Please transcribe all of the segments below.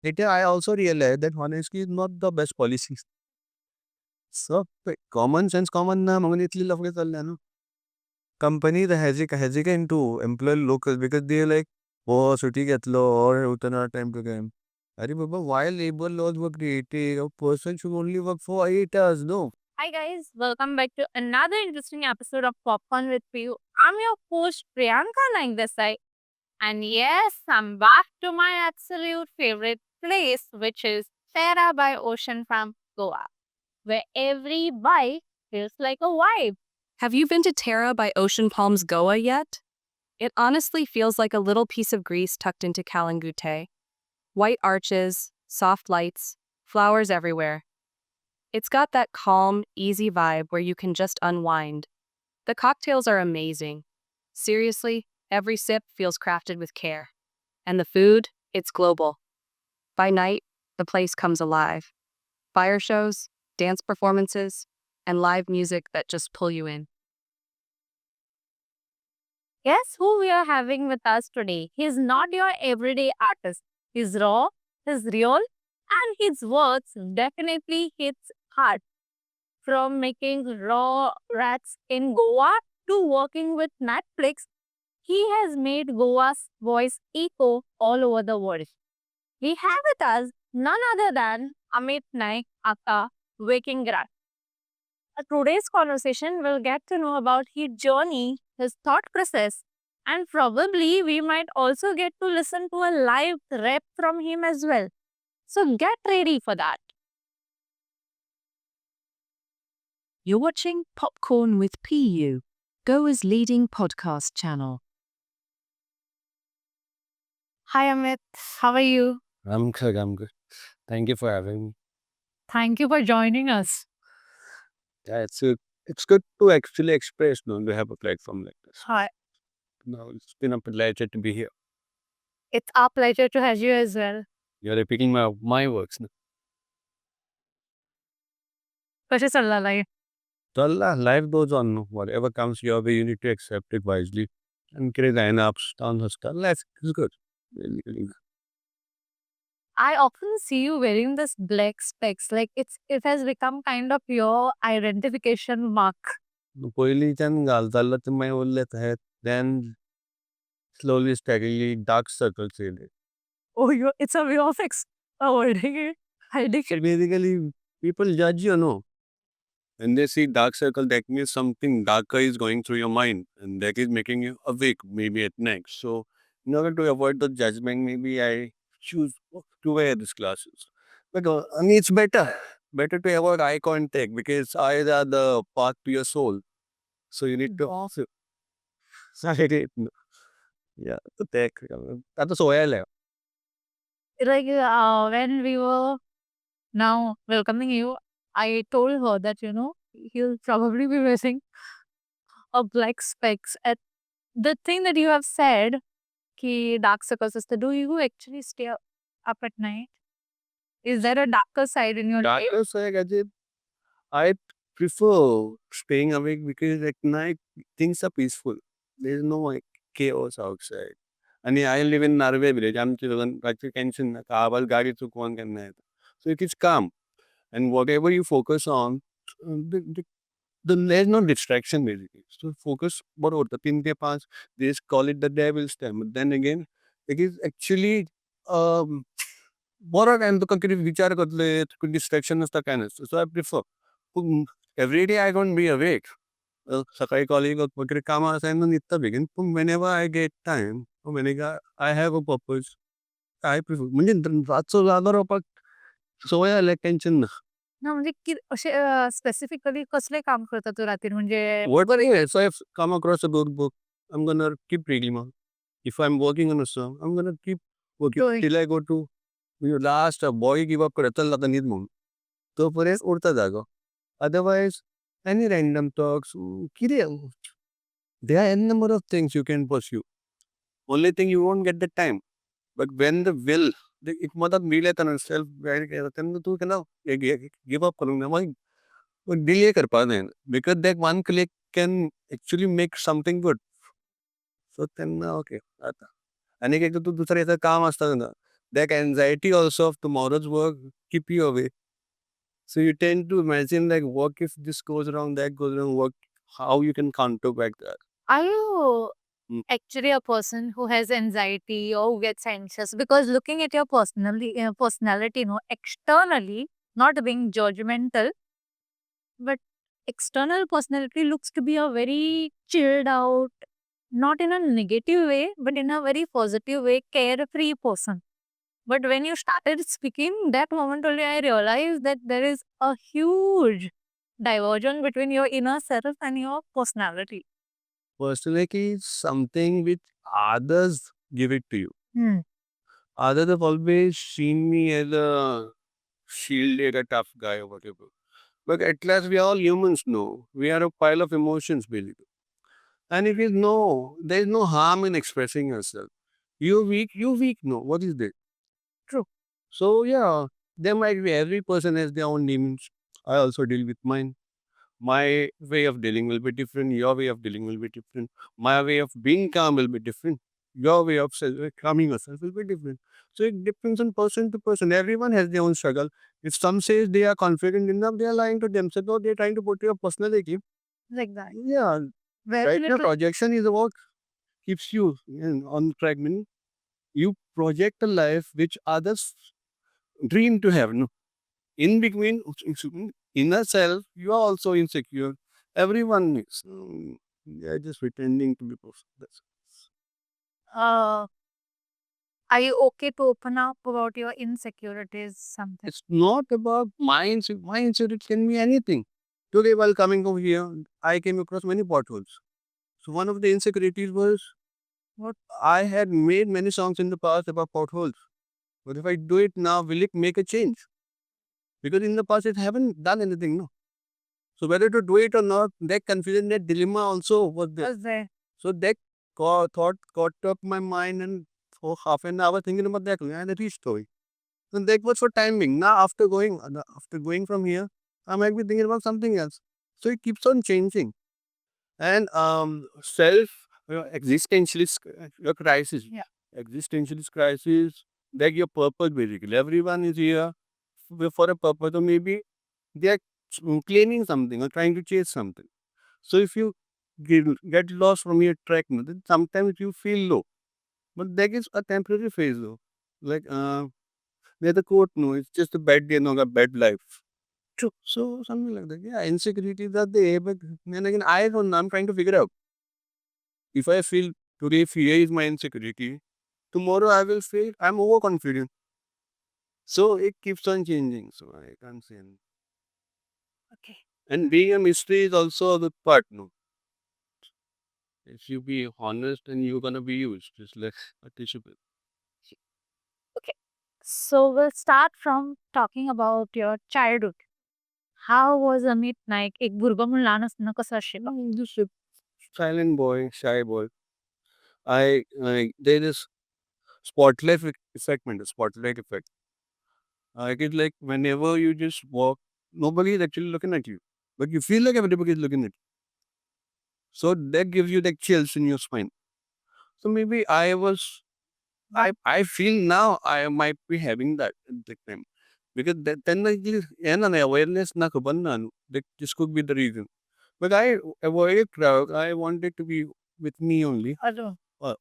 Later, I also realized that honesty is not the best policy. So, common sense, common na, mga little love na. Companies hesitate to employ locals because they're like, oh, suti घेतलो or उतना time to game. अरे बाबा, why labor laws were created? A person should only work for 8 hours, no? Hi guys, welcome back to another interesting episode of Popcorn with You. I'm your host Priyanka Naik Desai, and yes, I'm back to my absolute favorite place, which is Terra by Ocean from Goa, where every bite feels like a vibe. Have you been to Terra by Ocean Palms Goa yet? It honestly feels like a little piece of Greece tucked into Kalangute. White arches, soft lights, flowers everywhere. It's got that calm, easy vibe where you can just unwind. The cocktails are amazing. Seriously, every sip feels crafted with care. And the food, it's global. By night, the place comes alive. Fire shows, dance performances, and live music that just pull you in. Guess who we are having with us today? He's not your everyday artist. He's raw, he's real, and his words definitely hits hard. From making raw rats in Goa to working with Netflix, he has made Goa's voice echo all over the world. We have with us none other than Amit Naik Aka Waking Rat. Today's conversation will get to know about his journey, his thought process, and probably we might also get to listen to a live rap from him as well. So get ready for that. You're watching Popcorn with PU, Goa's leading podcast channel. Hi Amit, how are you? I'm good, I'm good. Thank you for having me. Thank you for joining us. Yeah, it's good to actually express, no, to have a platform like this. Hi. No, it's been a pleasure to be here. It's our pleasure to have you as well. You're repeating my works. No? कसे चालला life? So Allah, life goes on. No? Whatever comes your way, you need to accept it wisely. And create an ups, downs, life is good. Really, really good. I often see you wearing this black specs. Like it has become kind of your identification mark. पहिलीच्यान घालतालो ते मागीर उरले ते then slowly steadily dark circles येयले. Oh, it's a way of avoiding it. Hiding it. Basically, people judge you, no? When they see dark circle, that means something darker is going through your mind and that is making you awake maybe at night. So, in order to avoid the judgment, maybe I choose to wear these glasses. But I mean, it's better to avoid eye contact because eyes are the path to your soul. So, you need to also. Yeah, the tech. That's so well. Like when we were now welcoming you, I told her that he'll probably be wearing a black specs. At the thing that you have said, ki dark circles is do you actually stay up at night? Is there a darker side in your life? Darker side, I prefer staying awake because at night things are peaceful. There's no like chaos outside. आणि I live in Narve village. आमच्या रात्री tension नका आवाज गाडी चुकवून केन्ना येता. So it is calm. And whatever you focus on, there's no distraction basically. So focus बरोबर होतं 3 ते 5 they just call it the devil's time. But then again, it is actually बरो टाइम तुका कितें विचार करतले तुका distraction नसता काय नसतं. So I prefer. Every day I don't be awake. सकाळी कॉलेज वगैरे कामां आसाय न्हिदता बेगीन पूण whenever I get time, whenever I have a purpose, I prefer. म्हणजे रातचो जागो रावपाक सवय जाल्या टेन्शन ना. ना म्हणजे की असे स्पेसिफिकली कसले काम करता तू रात्री म्हणजे Whatever it is, so if come across a good book, I'm gonna keep reading on. If I'm working on a song, I'm gonna keep working होय. till I go to last boy give up करत चल आता न्हिद म्हणून. तोपर्यंत उरता जागो. Otherwise, any random talks, कितें there are n number of things you can pursue. Only thing you won't get the time. But when the will, एक मदत मिळेल तर सेल्फ गाईड केलं तेन्ना तूं केन्ना गिव अप करूंक ना मागीर डिले करपा जायना because that one click can actually make something good so तेन्ना ओके जाता आनीक एक तूं दुसरें काम आसता तेन्ना that anxiety also of tomorrow's work keep you away. So you tend to imagine like, what if this goes wrong, that goes wrong, what, how you can counteract that. Are you Mm. actually a person who has anxiety or who gets anxious? Because looking at your personality, externally, not being judgmental, but external personality looks to be a very chilled out, not in a negative way, but in a very positive way, carefree person. But when you started speaking, that moment only I realized that there is a huge divergence between your inner self and your personality. Personality is something which others give it to you. Hmm. Others have always seen me as a shielded, a tough guy or whatever. But at last, we are all humans, no. We are a pile of emotions, basically. And it is no, there is no harm in expressing yourself. You're weak, no. What is that? True. So, yeah, there might be, every person has their own demons. I also deal with mine. My way of dealing will be different. Your way of dealing will be different. My way of being calm will be different. Your way of calming yourself will be different. So it depends on person to person. Everyone has their own struggle. If some says they are confident enough, they are lying to themselves, or they're trying to put your personality. Like that. Yeah, right now projection is about keeps you on track. Meaning you project a life which others dream to have. No, in between, inner self, you are also insecure. Everyone is. They are just pretending to be person. Uh, are you okay to open up about your insecurities? Something. It's not about my insecurity. My insecurity can be anything. Today, while coming over here, I came across many potholes. So one of the insecurities was what I had made many songs in the past about potholes. But if I do it now, will it make a change? Because in the past, it haven't done anything. No. So whether to do it or not, that confusion, that dilemma also was there. Was there? So that thought caught up my mind, and for half an hour thinking about that, and I reached to it. And that was for timing. Now after going from here, I might be thinking about something else. So it keeps on changing. And self existentialist your crisis. Yeah. Existentialist crisis, like your purpose basically. Everyone is here for a purpose, or maybe they are claiming something or trying to chase something. So if you get lost from your track, then sometimes you feel low. But that is a temporary phase though. Like there's a quote, no, it's just a bad day, not a bad life. True. So something like that. Yeah, insecurities are there, but then again, I don't know. I'm trying to figure out. If I feel today fear is my insecurity, tomorrow I will feel I'm overconfident. So it keeps on changing. So I can't say anything. Okay. And being a mystery is also a good part, no. If you be honest, and you're gonna be used, just like a tissue paper. Okay. So we'll start from talking about your childhood. How was Amit Naik एक भुरगो म्हणून लहान असताना कसं आशिल्लो? Just a silent boy, shy boy. There is spotlight effect, man. The spotlight effect. It is like whenever you just walk, nobody is actually looking at you, but you feel like everybody is looking at you. So that gives you that chills in your spine. So maybe I feel now I might be having that at the time. Because then an awareness na kaban that this could be the reason. But I avoided crowd. I wanted to be with me only.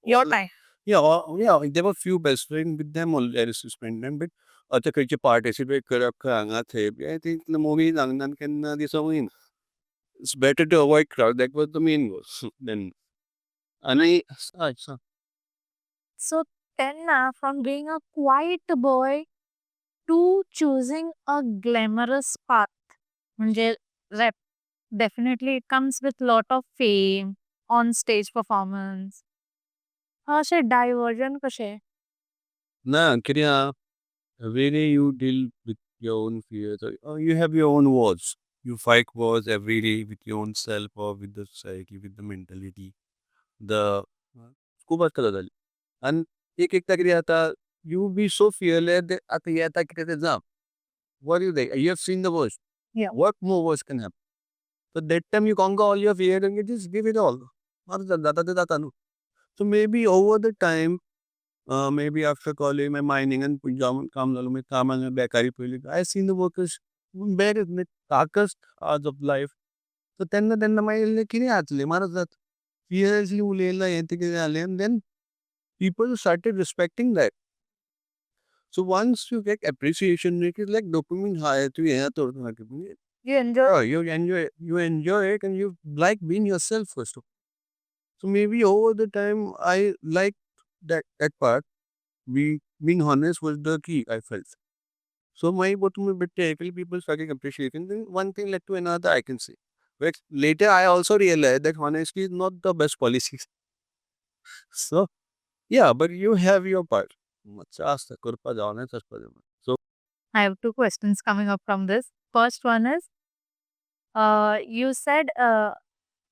Your Like, time. yeah, there were few best friends with them only I used to spend time. But आता खंयचे participate करप खंय हांगा थंय. I think the movie हांगच्यान केन्ना दिसोंक ना. It's better to avoid crowd. That was the main goal. Then, आणि So then from being a quiet boy to choosing a glamorous path. म्हणजे rap. Definitely it comes with lot of fame, on stage performance. असे diversion कसे? ना कितें आहा, every day you deal with your own fears. You have your own wars. You fight wars every day with your own self or with the society, with the mentality. The खूप असतात जाली. And एक-एकदा कितें जाता, you be so fearless that आता हें जाता कितें तें जावं. What do you think? You have seen the worst. Yeah. What more worse can happen? So that time you conquer all your fear and you just give it all. मारून जाता ते जाता न्हू. So maybe over the time, maybe after college, my mining and काम झालं, मी कामाला बेकारी पडली. I seen the workers buried in the darkest hours of life. तर त्यांना माहिती किती आतले मारत जात. Seriously उलेला येते किती आले, and then people started respecting that. So once you get appreciation, it is like dopamine high. तो यहाँ तो You enjoy. you enjoy it, and you like being yourself first of all. So maybe over the time, I like that part. Being honest was the key, I felt. So my bottom a bit technically people started appreciating. Then one thing led to another, I can say. But later I also realized that honesty is not the best policy. So yeah, but you have your part. So I have two questions coming up from this. First one is, you said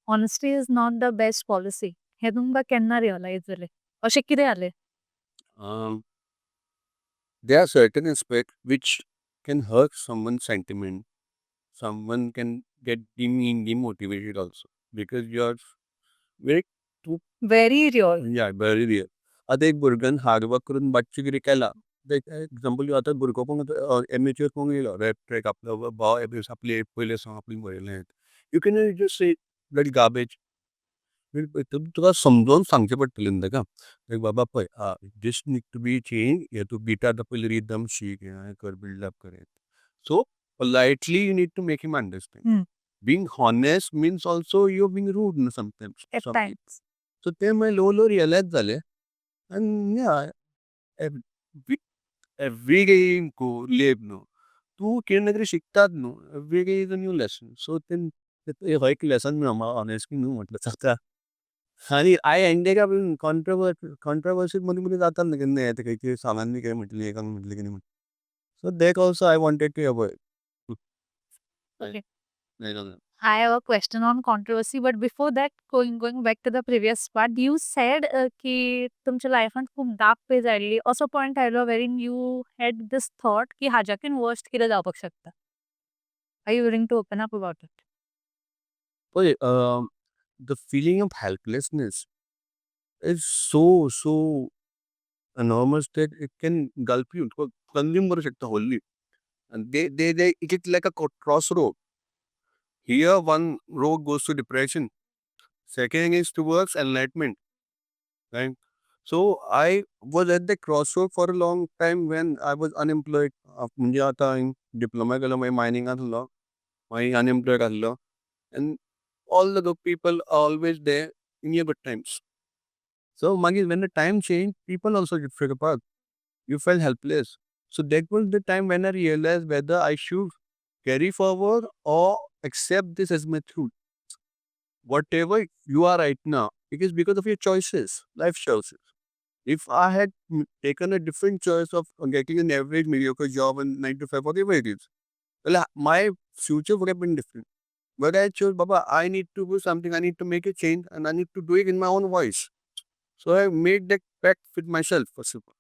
honesty is not the best policy. हे तुमकां केन्ना realise जालें? अशें कितें जालें? there are certain aspects which can hurt someone's sentiment. Someone can get demotivated also because you're very Very real. yeah, very real. आता एक भुरग्यान hard work करून बादशें कितें केलां. एक्झाम्पल आतां भुरगो कोण एमेच्युअर कोण येयलो रॅप ट्रॅक आपलो भाव आपले पयले सॉंग आपली बरयलें. You can just say that garbage. तुका समजोवन सांगचें पडटलें न्ही ताका. लायक बाबा पळय this need to be change. हे तूं बिटा आतां पयलीं रिदम शीक हें कर बिल्डअप कर. So politely you need to make him understand. Being honest means also you're being rude sometimes. At times. So ते मागीर लो रियलायज जालें. And yeah, every day you live न्हू. तूं कितें ना कितें शिकतात न्हू. Every day is a new lesson. So then हो एक लेसन मेळ्ळो म्हाका ऑनेस्टली न्हू म्हटलं जाता. आणि आय एंडेड अप इन कॉन्ट्रोवर्सी मध्ये जातात ना केन्ना येता खंयची सॉंगांनी कितें म्हटलें एकान म्हटलें कितें म्हटलें. So that also I wanted to avoid. Okay. I don't know. I have a question on controversy, but before that, going back to the previous part, you said की तुमच्या लायफान खूप डार्क फेज आयिल्ली. असो पॉइंट आयलो wherein you had this thought की हाज्याकीन worst कितें जावपाक शकता. Are you willing to open up about it? पळय the feeling of helplessness is so enormous that it can gulp you, consume करू शकता wholly. And they it is like a crossroad. Here one road goes to depression, second is towards enlightenment, right? So I was at the crossroad for a long time when I was unemployed. म्हणजे आता diploma केलो मागीर मायनिंगात आसलो, मागीर unemployed आसलो. And all the good people are always there in your good times. So magir when the time changed, people also drifted apart. You felt helpless. So that was the time when I realized whether I should carry forward or accept this as my truth. Whatever you are right now, it is because of your choices, life choices. If I had taken a different choice of getting an average mediocre job in 9 to 5, whatever it is, well, my future would have been different. But I chose, Baba, I need to do something, I need to make a change, and I need to do it in my own voice. So I made that pact with myself, first of all.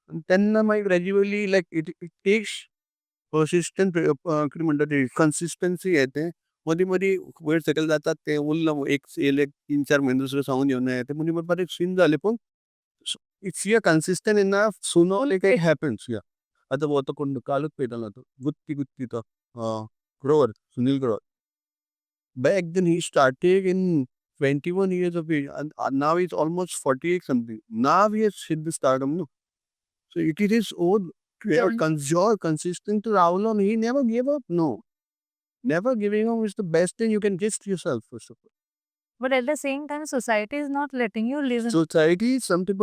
And then I gradually, like, it takes persistent, किती म्हणतात ते consistency येते. मध्ये वेळ settle जातात ते उरलं एक 3-4 महिने दुसरं सांगून येऊन येते. मध्ये बरेच सीन झाले पण if you are consistent enough sooner or later it happens. या आता वो तो कोण कालच पेटला तो गुत्ती तो Grover Sunil Grover. Back then he started in 21 years of age, and now he's almost 48 something. Now he has hit the stardom, no? So it is his own consistent to Rahul, and he never gave up, no. Never giving up is the best thing you can give to yourself, first of all. But at the same time, society is not letting you live in. Society is something,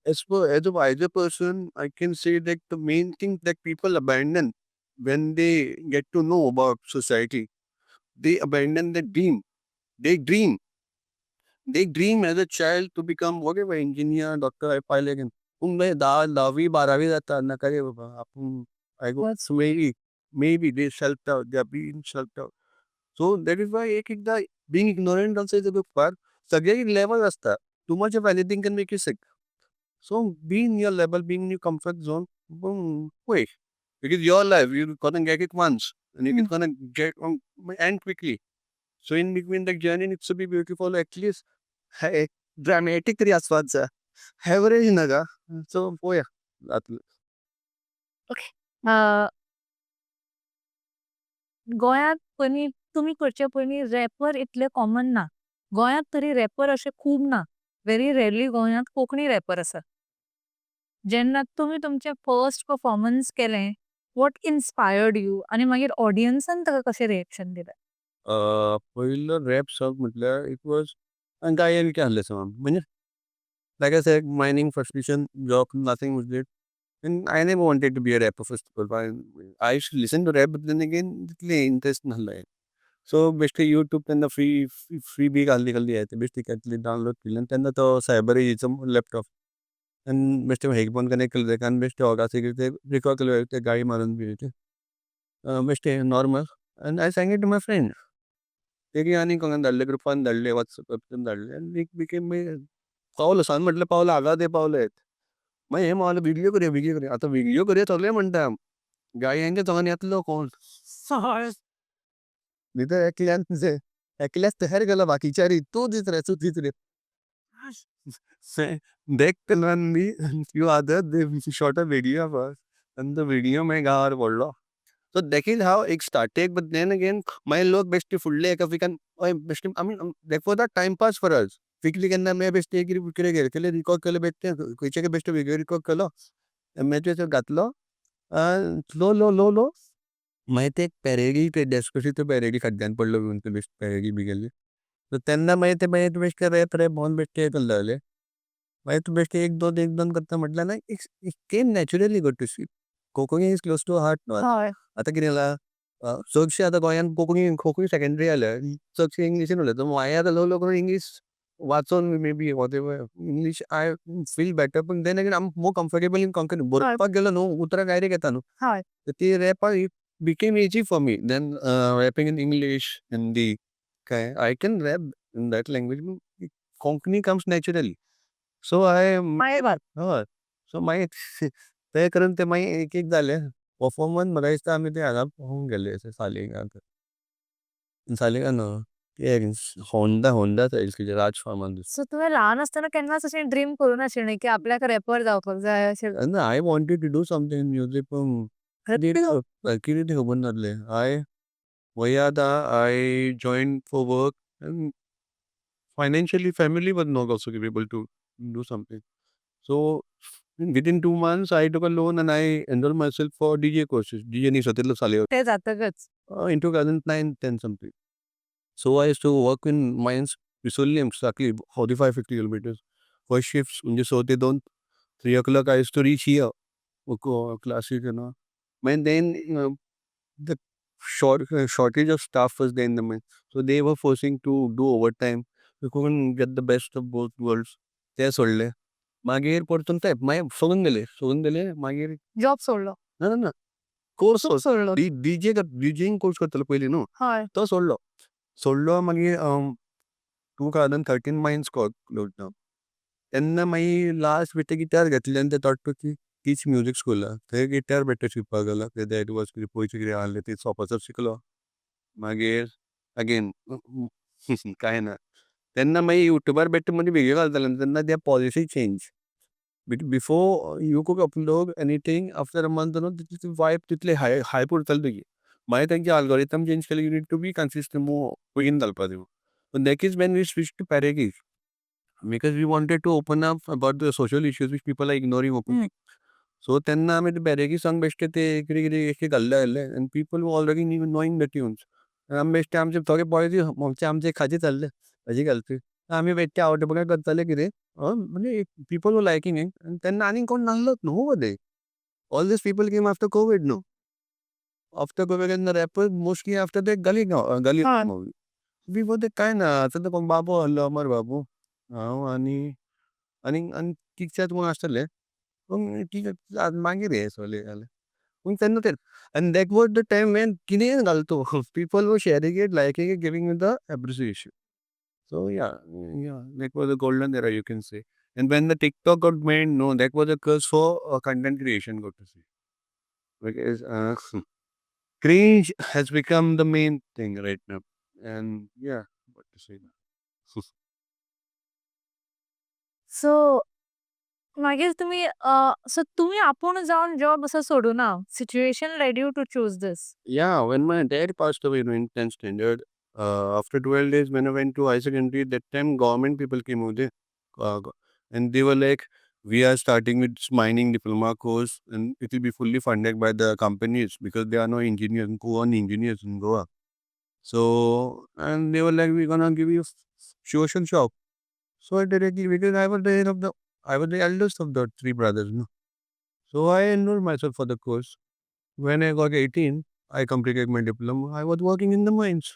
as a wiser person, I can say that the main thing that people abandon when they get to know about society, they abandon their dream. They dream. They dream as a child to become whatever, engineer, doctor, pilot. पण 10वी-12वी जाताना काय बाबा आपण I was maybe they self out, they are being self out. So that is why एकदा being ignorant also is a big part. सगळे level असतात. Too much of anything can make you sick. So be in your level, being in your comfort zone. Boom, wait. Because your life, you're gonna get it once, and you're gonna get end quickly. So in between the journey needs to be beautiful, at least dramatic तरी आसपासचा. Average नका. सो पळोवया जातलें. अ, गोंयांत पयलीं तुमी करचे पयलीं wrapper इतले कॉमन ना. गोंयांत तरी रॅपर अशे खूब ना. व्हेरी रेअरली गोंयांत कोंकणी रॅपर आसा. जेन्ना तुमी तुमचें फर्स्ट परफॉर्मन्स केलें, व्हॉट इन्स्पायर्ड यू आनी मागीर ऑडियन्सान ताका कशें रिएक्शन दिलें? पयलो रॅप सॉंग म्हटल्यार इट वॉज गायन के आहलें सॉंग. म्हणजे like I said mining frustration, job, nothing was there. And I never wanted to be a rapper first of all. I used to listen to rap, but then again, तितले interest नासलो. सो बेश्टे YouTube तेन्ना free B घाल्ली येता बेश्टी घेतली download केली आनी तेन्ना तो सायबर एजीचो लॅपटॉप आनी बेश्टे हेडफोन कनेक्ट केले तेका आनी बेश्टे ओगासी ते रिकॉर्ड केले ते गाळी मारून बी ते बेश्टे नॉर्मल आनी I sang it to my friend. तेगे आनी कोणाक धाडले, ग्रुपान धाडले, वॉट्सएपाचेर धाडले आनी एक बिकेम पावलो सांग म्हटलें पावलो हांगा ते पावले. मागीर हे म्हणले व्हिडिओ करया. आतां व्हिडिओ करया सगळे म्हणटा. गाययांच्या सॉंगान येतलो कोण? भितर एकल्याच तयार केला बाकीच्यारी तूं दीत रे. देख me few other they shot a video of us आनी तो व्हिडिओ मागीर गांवार पडलो. सो दॅट इज हाव एक स्टार्टेड. बट देन अगेन मागीर लोक बेश्टे फुडले एका पिकान बेश्टे आमी that was the time pass for us. पिकली केन्ना मागीर बेश्टे कितें केलें रिकॉर्ड केलें बेश्टे खंयचे बेश्टे व्हिडिओ रिकॉर्ड केलो एमएचएचर घातलो लो मागीर ते पॅरेडी ते डेस्पेसितो पॅरेडी खड्ड्यान पडलो म्हणून ते बेश्टे पॅरेडी बी केल्ली. सो तेन्ना मागीर ते बेश्टे रॅप म्हणून बेश्टे हे करले जालें. मागीर तूं बेश्टे एक दोन करता म्हटल्यार ना it came naturally good to see. Konkani is close to heart न्हू. हय. आतां कितें जाला चडशे आतां गोंयांत कोंकणी सेकंडरी जाल्या चडशे इंग्लिशीन उलयता. हांवें आतां ल्हव करून इंग्लीश वाचून may be whatever English I feel better. पूण then again I am more comfortable in Konkani. बरोवपाक गेलो न्हू उतरां डायरेक्ट येता न्हू. हय. ती रॅपाक became easy for me. Then rapping in English, Hindi, okay, I can rap in that language. Konkani comes naturally. So मागीर so my ते करून ते मागीर एक जालें परफॉर्मन्स म्हाका दिसता आमी ते हांगा पळोवंक गेल्ले सालिगांव न्हू ते होंडा सायड राज फार्मान. सो तुवें ल्हान आसतना केन्नाच अशें ड्रीम करूं नाशिल्लें की आपल्याक रॅपर जावपाक जाय अशें? I wanted to do something in music पण कितें ते खबर नासलें. I joined for work and financially family was not also able to do something. So within 2 months I took a loan and I enrolled myself for DJ courses. DJ नहीं सतेलो साले ते जातकच. in 2009-10 something. So I used to work in mines Pisolli exactly 45-50 kilometers. First shifts म्हणजे 6 ते 2. 3 o'clock I used to reach here. Classes and then the shortage of staff was there in the mine. So they were forcing to do overtime. We couldn't get the best of both worlds. ते सोडले. मागीर परतून ते मागीर सोडून दिले मागीर job सोडलो. ना कोर्स सोडलो. डीजेइंग कोर्स करतलो पयलीं न्हू हय. तो सोडलो मागीर 2013 मायन्स क्लोज डावन. तेन्ना मागीर लास्ट बेश्टे गिटार घेतली आनी ते थोडे तीच म्युजीक स्कुलां थंय गिटार बेश्टे शिकपाक गेलो. ते दॅट वॉज पयशे कितें आहले ते सोपाचो शिकलो. मागीर अगेन कांय ना. तेन्ना मागीर युट्यूबार बेश्टे मदीं व्हिडिओ घालताले तेन्ना ते policy change. Before you could upload anything after a month न्हू तितली वायब तितली हाय उरताली तुजी. मागीर तेंचे अल्गोरिथम चेंज केले. You need to be consistent बेगीन घालपाक जाय. But that is when we switched to Parakeet because we wanted to open up about the social issues which people are ignoring openly. So तेन्ना आमी ते Parakeet song बेश्टे ते कितें घाल्ले and people were already knowing the tunes. आमी बेश्टे आमचे थोडे पॉलिसी आमचे खाजे चालले हाजी घालपी. आमी बेश्टे आवटपणां करताले कितें म्हणजे people were liking it. And तेन्ना आनीक कोण नासलोच न्हू मध्ये. All these people came after COVID न्हू. After COVID and the rappers mostly after the गली हय. movie. बिफोर ते कांय ना. आतां कोण बाबू आहलो अमर बाबू हांव आनी तिगशाच कोण आसतले. पूण मागीर हे सगळे जालें. पूण तेन्ना ते and that was the time when कितेंय घाल तूं people were sharing it, liking it, giving it the appreciation. So yeah, that was a golden era you can say. And when the TikTok got made, no, that was a curse for content creation, got to say. Because cringe has become the main thing right now. And yeah, what to say now. सो मागीर तुम्ही असं तुम्ही आपण जाऊन job असं सोडू ना. Situation led you to choose this. Yeah, when my dad passed away in 10th standard, after 12 days when I went to high secondary, that time government people came over there. And they were like, we are starting with mining diploma course and it will be fully funded by the companies because there are no engineers, Goan engineers in Goa. So, and they were like, we're gonna give you social shop. So I directly, because I was the eldest of the three brothers, no? So I enrolled myself for the course. When I got 18, I completed my diploma. I was working in the mines.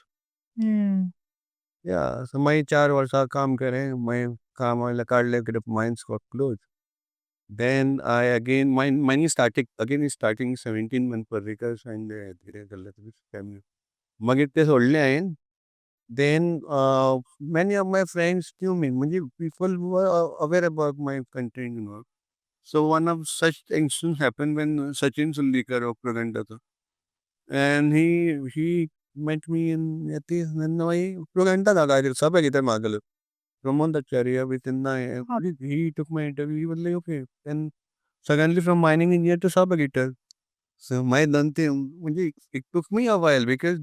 Yeah, so my 4 वर्षा काम करे, my काम वाला काढले, mines got closed. Then I again, mine is starting 17 month per acres and धीरे गल्ला तरी family. मग ते सोडले आहे. Then many of my friends knew me. म्हणजे people were aware about my content, you know. So one of such instances happened when Sachin Suldikar of Praganda, and he met me in Yati, and I Praganda Daga, Sabagita Magal. Ramon Acharya within the he took my interview. He was like, okay. Then suddenly from mining engineer to Sabagita. So my Dante, it took me a while because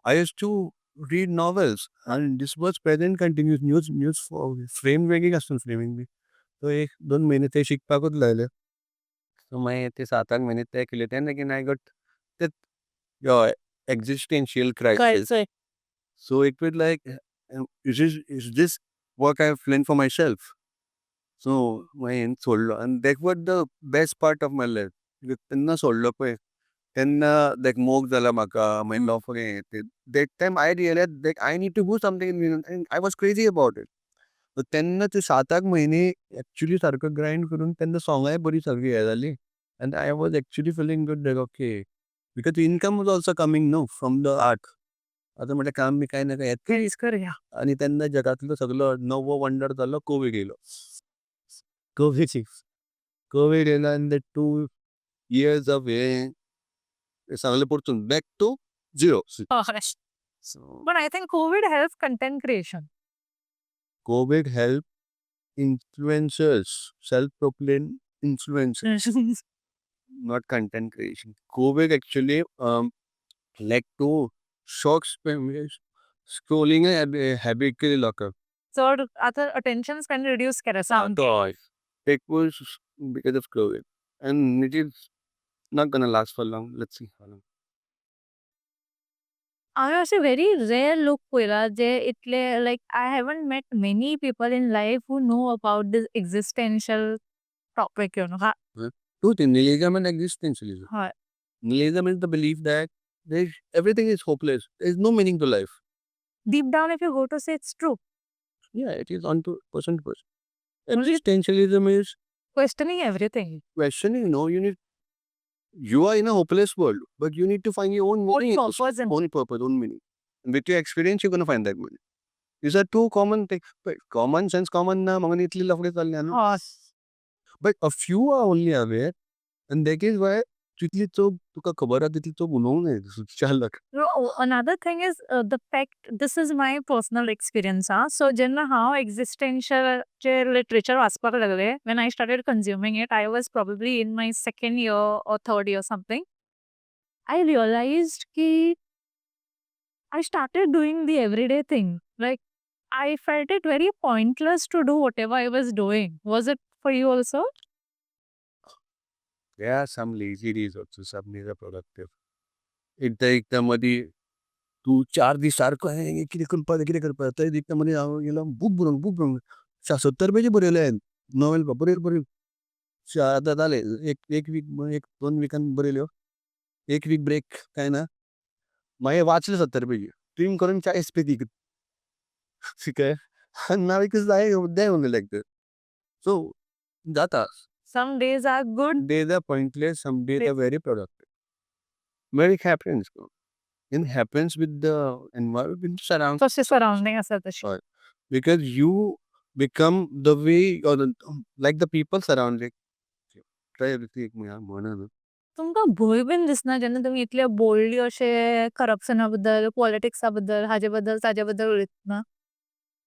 I used to read novels and this was present continuous news for frame वेगळी असतो framing B. तो 1-2 महिने ते शिकपाकूच लागले. So my ते 7-8 महिने ते केले. Then again I got that existential crisis. So it was like, is this what I've planned for myself? So my सोडलं and that was the best part of my life. त्यांना सोडलं पळय. त्यांना like मोग झाला म्हाका, my love for it. That time I realized that I need to do something and I was crazy about it. तर त्यांना ते 7-8 महिने ॲक्चुअली सारखं ग्राइंड करून त्यांना सॉंगाय बरी सगळी हे झाली. And I was actually feeling good like okay. Because the income was also coming no from the art. आता म्हटलं काम मी काही ना काही ॲटलीस्ट करूया. आणि त्यांना जगातलं सगळं नववं वंडर झालं कोविड गेलं. कोविड गेलं and the 2 years of हे चांगलं परतून back to zero. So But I think COVID helps content creation. COVID helped influencers, self-proclaimed influencers, not content creation. COVID actually led to short scrolling habit केली लोकं. चड आता attention span reduce केला sound. It was because of COVID. And it is not gonna last for long. Let's see how long. हांवें अशें very rare लोक पळयला जे इतले like I haven't met many people in life who know about this existential topic, you know. Two things, nihilism and existentialism. हय. Nihilism is the belief that everything is hopeless. There is no meaning to life. Deep down if you go to say it's true. Yeah, it is on to person to person. Existentialism is Questioning everything. questioning, you are in a hopeless world, but you need to find your own meaning. purpose and- Own purpose, own meaning. And with your experience, you're going to find that meaning. These are two common things. But common sense, common na, mga nitli lafre talya, no? But a few are only aware, and that is why तिथली chop तुका खबर आहा तितली chop उलोवंक जाय चालक. No, another thing is the fact this is my personal experience. So जेन्ना हांव existential चे literature वाचपाक लागले, when I started consuming it, I was probably in my second year or third year something. I realized कि I started doing the everyday thing. Like I felt it very pointless to do whatever I was doing. Was it for you also? There are some lazy days also, some days are productive. एकदा मध्ये तू 4 दीस सारखं आहे कितें करपा तर एकदा मध्ये हांव गेलो बूक बरोवंक 70 पेजी बरयले हांवें नॉवेल बरयत आतां जालें एक वीक 1-2 विकान बरयल्यो. एक वीक ब्रेक काय ना मागीर वाचले 70 पेजी ट्रिम करून 40 पेजी कळ्ळें. नाव एक जाय only like that. So जाता. Some days are good. Days are pointless, some days are very productive. Where it happens, it happens with the environment, with the surroundings. तसे surrounding असतात तशी. Because you become the way or like the people surrounding. Try everything एक म्हणा ना. तुमकां भंय been दिसना जेन्ना तुमी इतले बोल्डली अशे करप्शना बद्दल, पॉलिटिक्सा बद्दल, हाजे बद्दल, ताजे बद्दल उलयतना?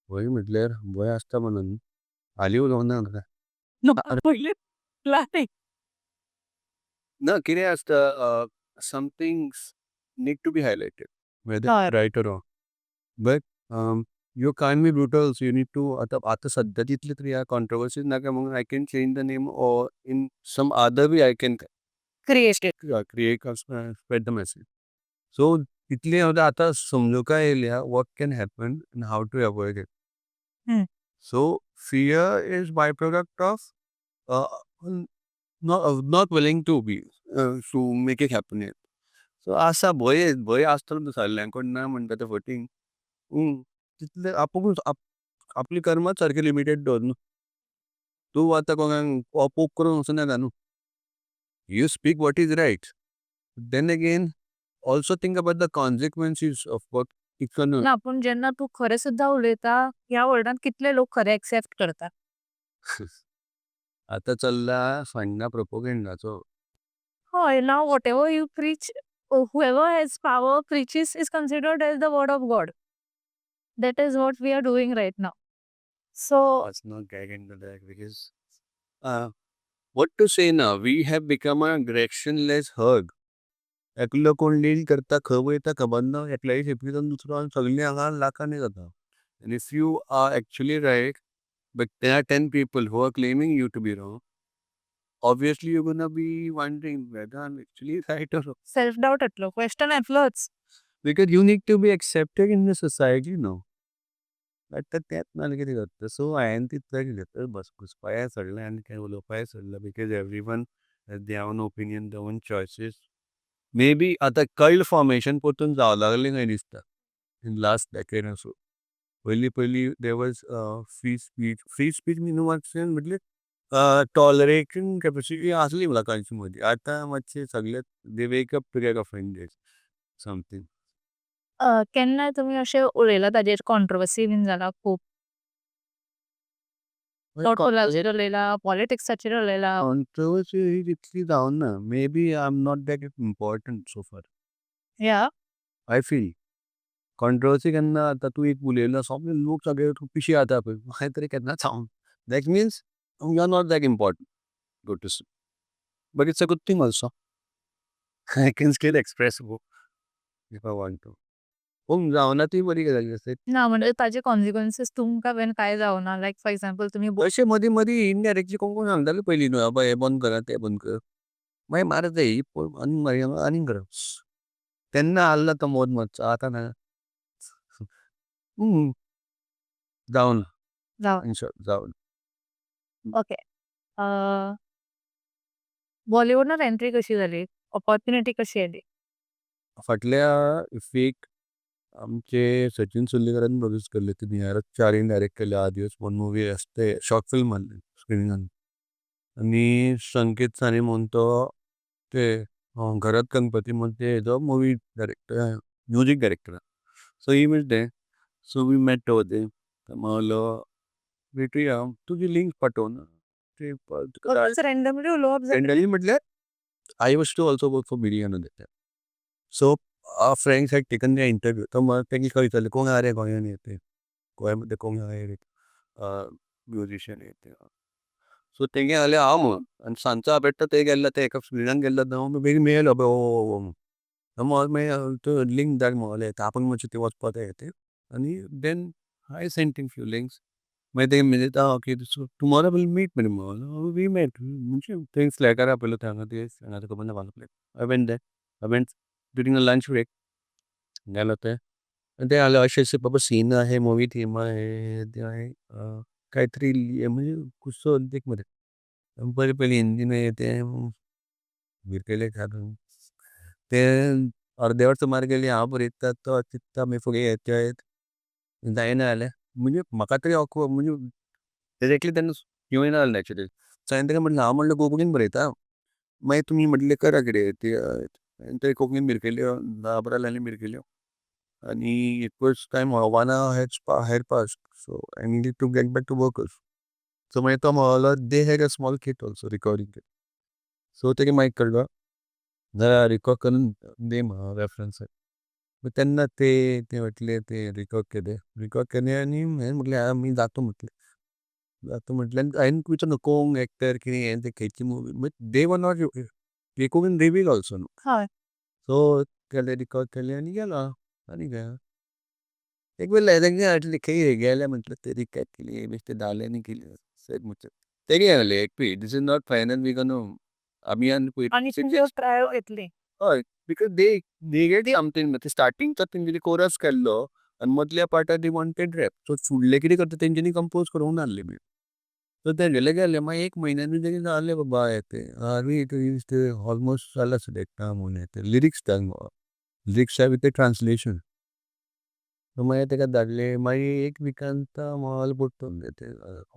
भंय म्हटल्यार भंय आसता म्हणून हालीं उलोवंक ना म्हाका. पहिले planning. ना कितें आसता some things need to be highlighted, whether right or wrong. But you can't be brutal, so you need to आता सध्या तिथले तरी ह्या controversies नाका म्हणून I can change the name or in some other way I can Create it. create or spread the message. So तिथले आता समजू काय येईल what can happen and how to avoid it. So fear is byproduct of not willing to be to make it happen yet. So असा भय असतो सगळ्यांकडून ना म्हणटा ते फटींग तिथले आपूण आपली कर्माच सारखे लिमिटेड दवर न्हू तूं आतां कोणाक अपोग करून वचूं नाका न्हू you speak what is right then again also think about the consequences of what इतकन ना पूण जेन्ना तूं खरें सुद्दां उलयता ह्या वर्ल्डांत कितले लोक खरें एक्सेप्ट करतात आतां चल्ला फायना प्रोपोगेंडाचो हय now what ever you preach whoever has power preaches is considered as the word of God. That is what we are doing right now. So let's not get into that because what to say now, we have become a directionless herd. एकलो कोण deal करता खंय वयता खबर ना एकल्याय शेपीतून दुसरो आनी सगळीं हांगा लाखांनी जाता and if you are actually right but there are 10 people who are claiming you to be wrong, obviously you're gonna be wondering whether I'm actually right or wrong. self doubt येतलो question येतलोच Because you need to be accepted in the society now. आता त्यात मला कितें करता सो हांवें तितलें घेतलं बस घुसपाया चडलें आनी कांय उलोवपाय चडलें because everyone has their own opinion their own choices may be आतां कल्ट फॉर्मेशन परतून जावं लागलें खंय दिसता in last decade or so पयलीं there was free speech minimum म्हटले टॉलरेशन कॅपेसिटी आसली लोकांची मदीं आतां मातशें सगळे they wake up to get offended something केन्नाय तुमी अशें उलयला ताजेर कॉन्ट्रोवर्सी बीन जाला खूब टॉटोलाचेर उलयला पॉलिटिक्साचेर उलयला कॉन्ट्रोवर्सी ही तितली जावन ना may be I am not that important so far या आय फील कॉन्ट्रोवर्सी केन्ना आतां तूं एक उलयलो सगळे लोक सगळे पिशी जाता पळय म्हाका तरी केन्ना जावन that means you are not that important go to see but it's a good thing also I can still express if I want to पूण जावना ती बरी गजाल आसता ना म्हणजे ताजे कॉन्सिक्वेन्सीस तुमकां बीन काय जावना लायक फॉर एक्झाम्पल तुमी अशें मदीं मदीं इनडायरेक्टली कोण सांगताले पयलीं न्हू बाबा हें बंद करा तें बंद कर मागीर मारत जाय ही आनी मागीर आनीक करप तेन्ना आसलो तो मोद मातसो आतां ना जावन जावन जावन ओके बॉलिवूडांत एंट्री कशी जाली ऑपॉर्च्युनिटी कशी येयली फाटल्या इफेक आमचे सचिन सुर्लेकरान प्रोड्यूस केल्ले ते निहारच चारीन डायरेक्ट केले आदिवस वन मुवी असते शॉर्ट फिल्म मारले स्क्रिनिंगान आणि संकेत साने म्हणून तो ते घरात गणपती म्हणून ते हेजो movie director music director so he meet they so we met over they म्हणलो भेटूया तुझी लिंक पाठव ना ते रँडमली उलोवप जालें जनरली म्हटल्यार I was to also work for media देता so friends had taken the interview तो मग त्यांनी कळितलें कोण रे गोंयान येते गोंयामध्ये कोण म्युझिशियन येते सो तेंगे जालें हांव म्हणून आनी सांजचो बेट्टा ते गेल्लो ते एका स्क्रिनान गेल्लो हांव बेगीन मेळयलो मागीर लिंक धाड म्हणले आपण मातशें ते वचपा ते येते आनी then I sent in few links मागीर ते म्हणजे ओके टुमॉरो वील मीट म्हणून वी मेट म्हणजे थंय स्लॅकार आपयलो थंय हांगा ते हांगा खबर ना म्हाका I went there I went during a lunch break गेलो ते ते जालें अशें अशें बाबा सीन आहे मुवी थीम आहे ते आहे काहीतरी म्हणजे कुसो देख मध्ये पयलीं पयलीं हिंदीन ते भिरकेले घालून ते अर्दे वर्स सुमार गेली हांव बरयता तो चित्ता मागीर फुडें येत जायना जालें म्हणजे म्हाका तरी म्हणजे डायरेक्टली तेन्ना येवना जालें एक्चुली सो हांवें ताका म्हणलें हांव म्हणलें कोंकणीन बरयता मागीर तुमी म्हटलें करा कितें ते कोंकणीन भिरकेल्यो 10-11 लायनी भिरकेल्यो आणि it was time wanna head pass so I needed to get back to workers so मागीर तो म्हणलो they had a small kit also recording kit so तेगे मागीर कळलो जाल्यार रिकॉर्ड करून दे म्हणून रेफरन्स तेन्ना ते म्हटले ते रिकॉर्ड केले आनी हांवें म्हटलें मी जातो म्हटलें आतां म्हटल्यार हांवें विचारलें कोंग एक्टर कितें हें तें खंयची movie but they were not they couldn't reveal also न्हू. हय. सो केलें रिकॉर्ड केलें आनी गेलो आनी काय. एक वेळ तेंगे हाडली खंय गेले म्हटलं तरी काय केली बेश्टे धावल्यांनी केली सर म्हटलं तेगे आहले एकपी this is not final we go आमी आनी आणि तुमचे ट्रायल घेतली. हय बिकॉज दे गेट समथींग स्टार्टींगचो तेंच्यांनी कोरस केल्लो आनी मदल्या पार्टार दे वॉन्टेड रॅप सो फुडलें कितें करता तेंच्यांनी कंपोज करूंक नासलें बी सो ते गेले मागीर एक म्हयन्यान तेगे जालें बाबा हें तें आमी ऑलमोस्ट जाला सिलेक्ट म्हणून येते लिरिक्स लिरिक्स विथ ट्रान्सलेशन सो मागीर तेका धाडलें मागीर एक विकांत मॉल पडटून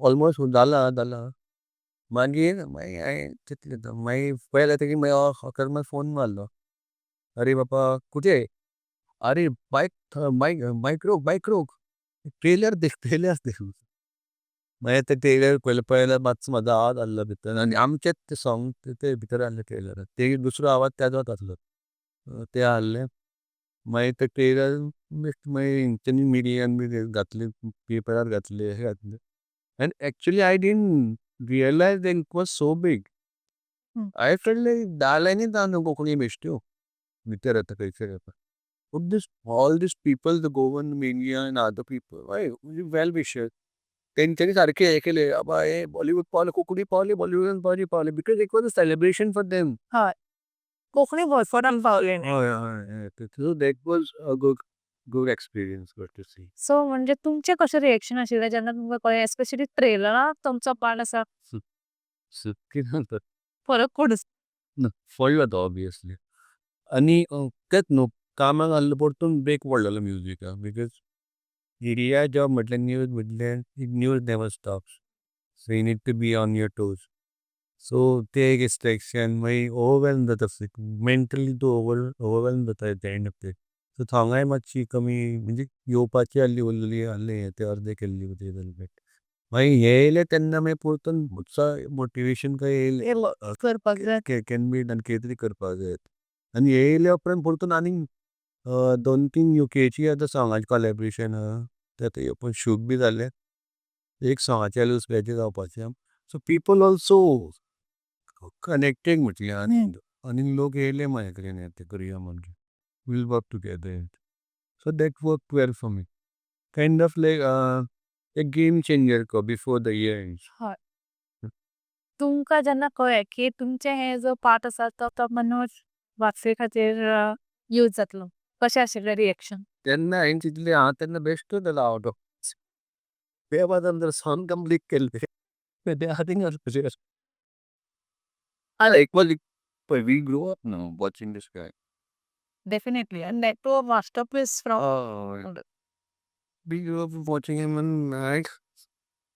ऑलमोस्ट जाला मागीर हांवें चिंतलें मागीर पयलें तेगे मागीर अकर्माक फोन मारलो अरे बाबा कुठे अरे बाईक रोक ट्रेलर देख मागीर ते ट्रेलर पयलें मातसो म्हाजो आवाज आहलो भितर आनी आमचेच ते सॉंग ते भितर आहले ट्रेलरान ते दुसरो आवाज त्याचोच आसलो ते आहले मागीर ते ट्रेलर मागीर हेंच्यांनी मिडियान बी घातले पेपरार घातले अशें घातलें आनी actually I didn't realise that it was so बीग हांवें फेल्ट 10 लायनीच आहा न्हू कोंकणी बेश्ट्यो भितर येता खंयसर येता but all these people the Goan media and other people हय वेल विशर तेंच्यांनी सारकें हें केलें बाबा हें बॉलिवूड पावलें कोंकणी पावली बॉलिवूडान पावलें because it was a celebration for them हय. कोंकणी भरसोरान पावले न्ही. हय so that was a good experience got to see so म्हणजे तुमचे कशें रिएक्शन आशिल्लें जेन्ना तुमकां कळ्ळें एस्पेशली ट्रेलराक तुमचो पार्ट आसा कितें फरक पडस. फॉलो जाता ऑब्वियसली आनी तेंच न्हू कामाक आहलो परतून ब्रेक पडलेलो म्युजिकाक बिकॉज एरिया जॉब म्हटल्यार news never stops so you need to be on your toes so ते एक डिस्ट्रॅक्शन मागीर ओवरवेल्म जाता मेंटली तूं ओवरवेल्म जाता at the end of the so थंगाय मातशी कमी म्हणजे येवपाची आहली उरलेली आहले ते अर्दे केल्ली मागीर हे येयले तेन्ना मागीर परतून मोटिवेशन काय येयलें करपाक जाय. कॅन बी डन कितें तरी करपाक जाय आनी हे येयले उपरांत परतून आनीक 2-3 युकेची आतां सॉंगाची कोलॅबरेशन ते आतां येवपाक शूट बी जालें एक सॉंगाचें लुसप्याचें जावपाचें सो पीपल ऑल्सो कनेक्टेड म्हटल्यार आनी लोक येयले म्हाजे कडेन हें करुया म्हणून will work together so that work well for me kind of like एक game changer before the year ends हय. तुमकां जेन्ना कळ्ळें की तुमचे हे जो पार्ट आसा तो मनोज वागसे खातीर यूज जातलो कशें आशिल्लें रिएक्शन. तेन्ना हांवें चिंतलें हांव तेन्ना बेश्टो जालो आवट ऑफ ते बादान जर सॉंग कंप्लीट केल्लें ते I think it was we grew up now watching this guy. Definitely and that to a masterpiece from. Oh, we grew up watching him and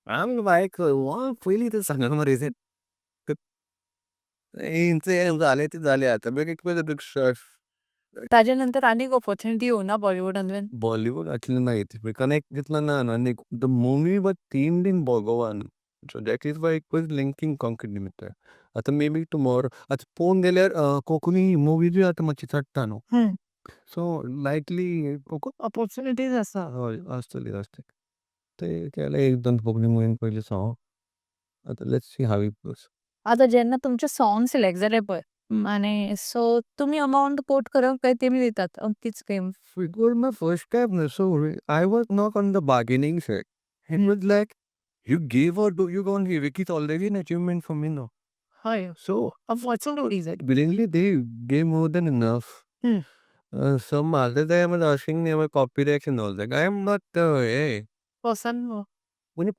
I'm like, wow, पहिली तर सांगा मरे ते यांचे झाले ते झाले आता बघ एक वेळ ताजे नंतर आनीक ऑपॉर्च्युनिटी येवना बॉलिवूडान बीन. बॉलिवूड आतलें ना इथे कनेक्ट जितलं ना आनी द मूवी वर थीम्ड इन भगवान सो that is why it was linking concrete निमित्त आतां मे बी टुमॉरो आतां पळोवंक गेल्यार कोंकणी मुवीजूय आतां मातशी चडटा न्हू सो लायकली ऑपॉर्च्युनिटीज आसा. हय आसतली ते केलें एक दोन कोंकणी मुवीन पयलीं सॉंग आतां let's see how it goes आतां जेन्ना तुमचे सॉंग सिलेक्ट जाले पळय आनी सो तुमी अमावंट कोट करप काय तेमी दितात अमकीच scheme. It was my first time, so I was not on the bargaining side. And was like, you give or do you go and give? It's already an achievement for me now. हय. So opportunities आहेत. willingly they gave more than enough. Hmm. Some other time was asking me about copyrights and all that. I am not hey. Person म्हणजे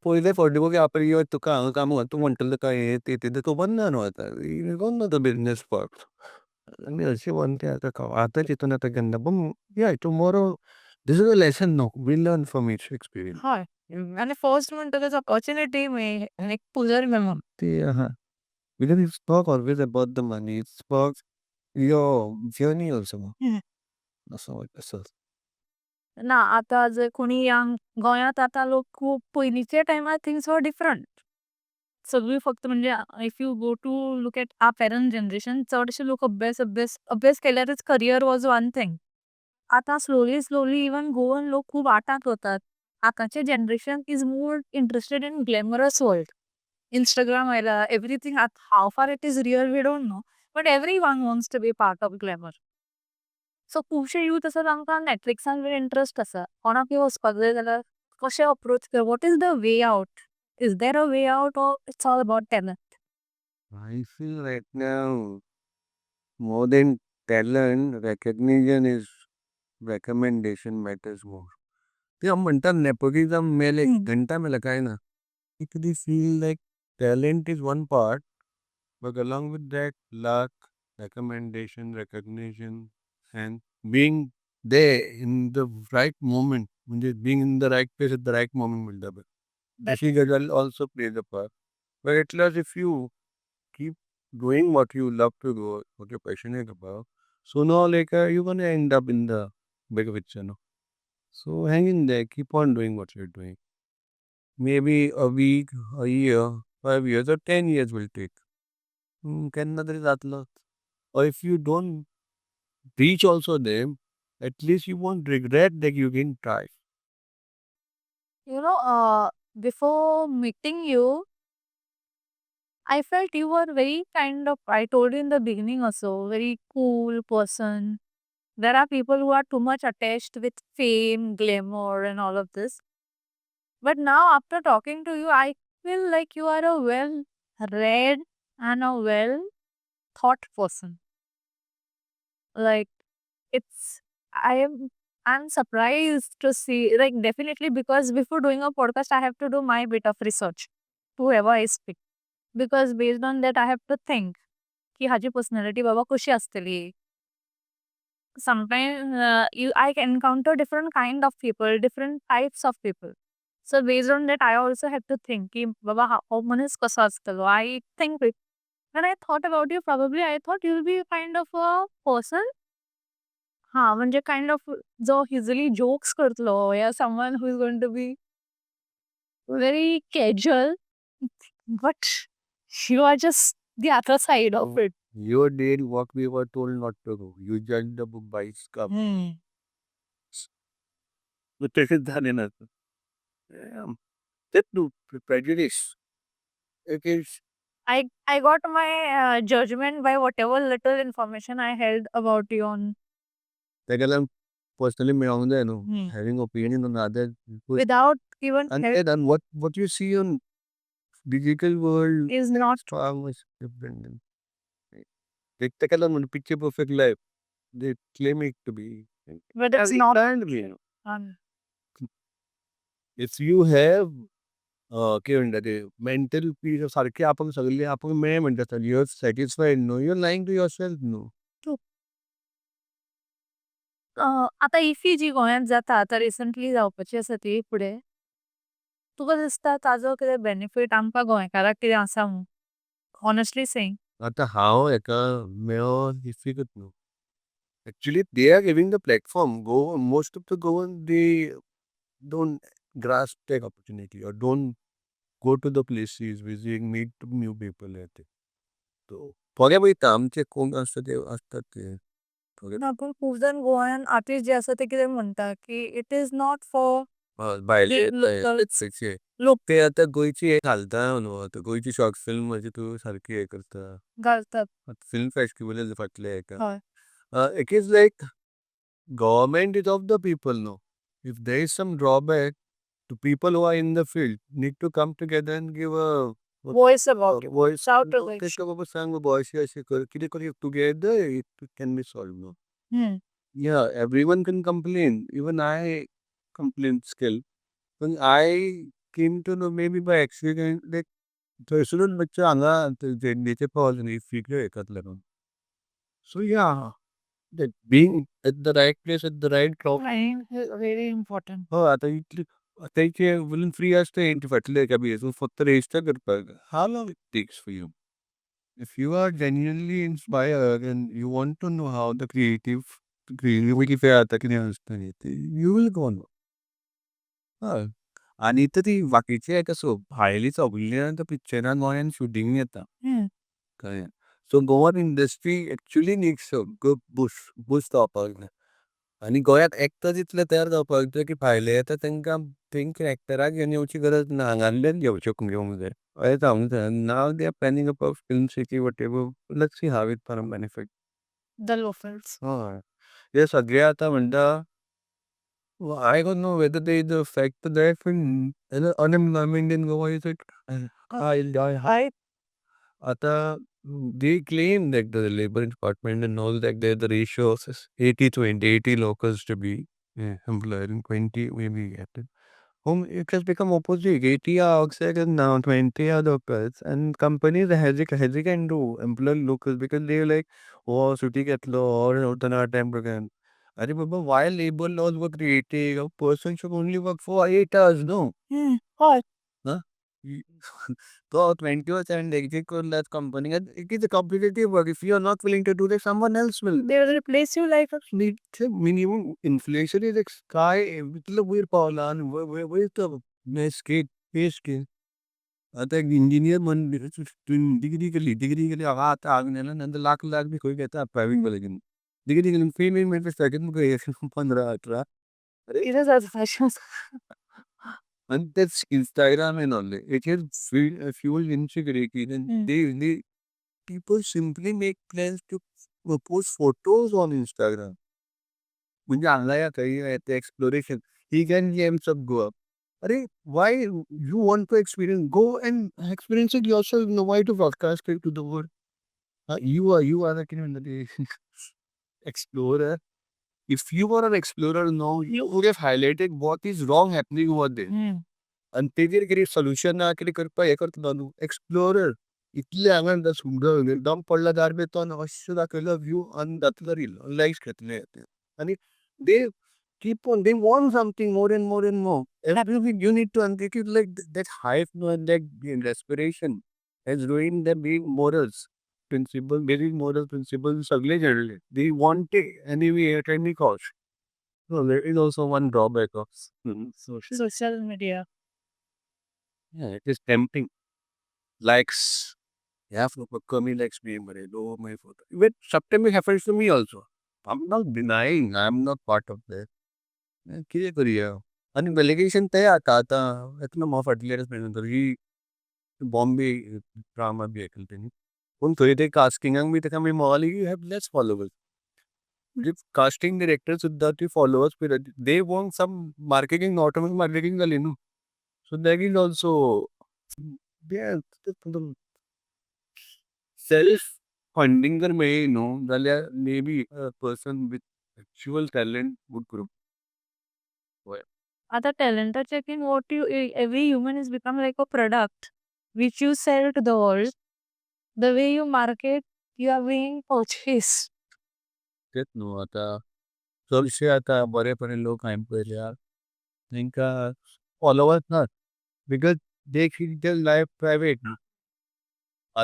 पहिले फावटी बघ आपण यो तुका हांगा काम तूं म्हणटलें काय हें तें तो बंद न्हू आतां गो द बिजनेस पार्ट आनी अशें म्हणते आतां चिंतून आतां केन्ना पूण या tomorrow this is a lesson no we learn from each experience हय. आनी फर्स्ट म्हणटकच ऑपॉर्च्युनिटी मेळ्ळी एक पुजर मेमो. ती आहा because it's talk always about the money it's talk your journey also असं ना आतां जर कोणी यंग गोंयांत आतां लोक खूब पयलींचे टायमार थिंग्स वर डिफरंट. सगळी फक्त म्हणजे if you go to look at our parent generation चडशे लोक अभ्यास केल्यारच करियर वॉज वन थिंग. आतां स्लोली इवन गोवन लोक खूब आर्टाक वतात. आतांचे generation is more interested in glamorous world. Instagram आयला, everything. How far it is real we don't know, but everyone wants to be part of glamour. So खुबशे youth आसा तांकां नॅटफ्लिक्सान बी इंटरेस्ट आसा. कोणाकय वचपाक जाय जाल्यार कशें अप्रोच करप? What is the way out? Is there a way out or it's all about talent? I feel right now more than talent, recognition is recommendation matters more. ते हम म्हणतात nepotism मेले घंटा मेला काय ना. It really feel like talent is one part, but along with that, luck, recommendation, recognition, and being there in the right moment, म्हणजे being in the right place at the right moment म्हणता बघ. That गजाल also plays a part. But at last, if you keep doing what you love to do, what you're passionate about, sooner or later you're gonna end up in the big picture, no? So hang in there, keep on doing what you're doing. Maybe a week, a year, 5 years, or 10 years will take. केन्ना तरी जातलो. Or if you don't reach also them, at least you won't regret that you didn't try. You know, before meeting you, I felt you were very kind of, I told you in the beginning also, very cool person. There are people who are too much attached with fame, glamour, and all of this. But now, after talking to you, I feel like you are a well read and a well thought person. Like, it's, I am, I'm surprised to see, like, definitely because before doing a podcast, I have to do my bit of research to whoever I speak. Because based on that, I have to think की हाची personality बाबा कशी आसतली. Sometimes I can encounter different kind of people, different types of people. So based on that, I also have to think की बाबा हा मनीस कसो आसतलो. I think it. When I thought about you, probably I thought you'll be kind of a person. हा म्हणजे kind of जो easily jokes करतलो, या someone who is going to be very casual. But you are just the other side of it. You did what we were told not to do. You judged the book by its cover. मग तसेच झाले ना. That no prejudice. It is I got my judgment by whatever little information I held about you on त्याला personally मिळवून जाय no. Having opinion on other people. without even And then what you see on digital world is not far much different than like त्याला म्हणून picture perfect life. They claim it to be. but it's It not. can't be. Um, If you have काय म्हणतात ते mental peace सारखे आपण सगळे आपण मेळ म्हणतात your satisfied no your lying to your self no. आता इफी जी गोंयांत जाता आता रिसंटली जावपाची आसा ती फुडें, तुका दिसता ताजो कितें बेनिफीट आमकां गोंयकाराक कितें आसा म्हूण? Honestly saying. आता हांव हेका मेळोन डिफिकल्ट न्हू. Actually, they are giving the platform. Most of the Goan, they don't grasp that opportunity or don't go to the places where they meet new people. So, forget about आमचे कोण असतात ते असतात ते. Forget ना पण खूप जण गोंयान आर्टिस्ट जे आसा ते कितें म्हणटा की इट इज नॉट फॉर भायले locals. त्याचे लोक ते आता गोयची हे घालता न्हू आता गोयची शॉर्ट फिल्म म्हणजे तू सारखी हे करता. घालतात. फिल्म फेस्टिवल फाटले हेका. हय. It is like government is of the people no. If there is some drawback, the people who are in the field need to come together and give a Voice about it. voice. Shout No, out. take a sang voice असे कर किती करी together it can be solved no. Yeah, everyone can complain. Even I complain still. When I came to know maybe by accident like थंयसरूच बच्चे हांगा झेंडेचे पावले न्ही figure हेकातले न्हू. So yeah, that being at the right place at the right crowd. Very important. हो आता इतली आता इथे villain free असते इंటి फाटले का बी सो फक्त रेजिस्टर करपाक. How long it takes for you? If you are genuinely inspired and you want to know how the creativity fair आता किती असतं ते you will go on. हय. आणि इथं ती बाकीचे कसो भायली सगळ्यां त्या पिक्चरान गोंयान शूटिंग येता. कळ्ळें. So Goan industry actually needs a good boost जावपाक जाय. आनी गोंयांत एक्टर्स इतले तयार जावपाक जाय की भायले येता तांकां थिंक एक्टराक घेवन येवची गरज ना, हांगांतल्यान घेवंक जाय. अशें सांगूंक जाय. नाव they are planning about film city whatever. Let's see how it for benefit. The locals. हय. हे सगळे आतां म्हणटा I don't know whether there is a fact that unemployment in Goa is like high. Ata they claim that the labor department and all that there the ratio is 80-20, 80 locals to be employed and 20 maybe at home. It has become opposite. 80 are outside and now 20 are locals. And companies hesitant to employ locals because they're like, oh, city get law or utana time again. Arey Baba, why labor laws were created? A person should only work for 8 hours, no? Hi. Huh? Y- So 20 hours and exit that company. And it is a competitive work. If you are not willing to do that, someone else will. They will replace you like a Minimum inflation is like sky. मतलब we're पावलान where the pay scale. आता एक engineer मन degree के लिए आता आगने ना नंतर लाख भी कोई कहता है प्राइवेट वाले दिन डिग्री के लिए फीमेल में पे सेकंड में कोई 15-18 अरे it is as fashion. and that's Instagram and all it is fuel insecurity then they people simply make plans to post photos on Instagram म्हणजे आणलाय काही ते exploration he can games of go up अरे why you want to experience go and experience it yourself no why to broadcast it to the world you are the kind of the explorer if you were an explorer no you would have highlighted what is wrong happening over there आणि ते जर कितें solution ना कितें करपा हें करता न्हू एक्सप्लोरर इतले हांगा सुंदर दम पडला दारबे तो अशें दाखयलो व्यू आनी जातलो रील लायक्स घेतले आनी दे keep on they want something more and more and more and everything you need to unpick it like that hype and that desperation has ruined their being morals principle basic moral principles सगळे जळले they want it anyway at any cost so there is also one drawback of Social media. yeah, it is tempting. Likes. Yeah, for kami likes me, but low my photo. Even sometimes it happens to me also. I'm not denying. I'm not part of that. किती करूया आणि delegation ते आता इतना माफ फाटल्यारच नंतर ही Bombay drama B ऐकलं त्यांनी पण थंय ते कास्टिंगाक बी ताका मागली यू हॅव लेस फॉलोवर्स म्हणजे कास्टिंग डिरेक्टर सुद्दां ती फॉलोवर्स पळयता they want some marketing automatic marketing जाली न्हू so that is also self funding जर मेळ्ळी न्हू जाल्यार maybe person with actual talent would grow Other talent are checking what every human is become like a product which you sell to the world. The way you market, you are being purchased. तेच न्हू आतां चडशे आतां बरेपणी लोक हांवें पळयल्या तांकां followers नात because they keep their life private न्हू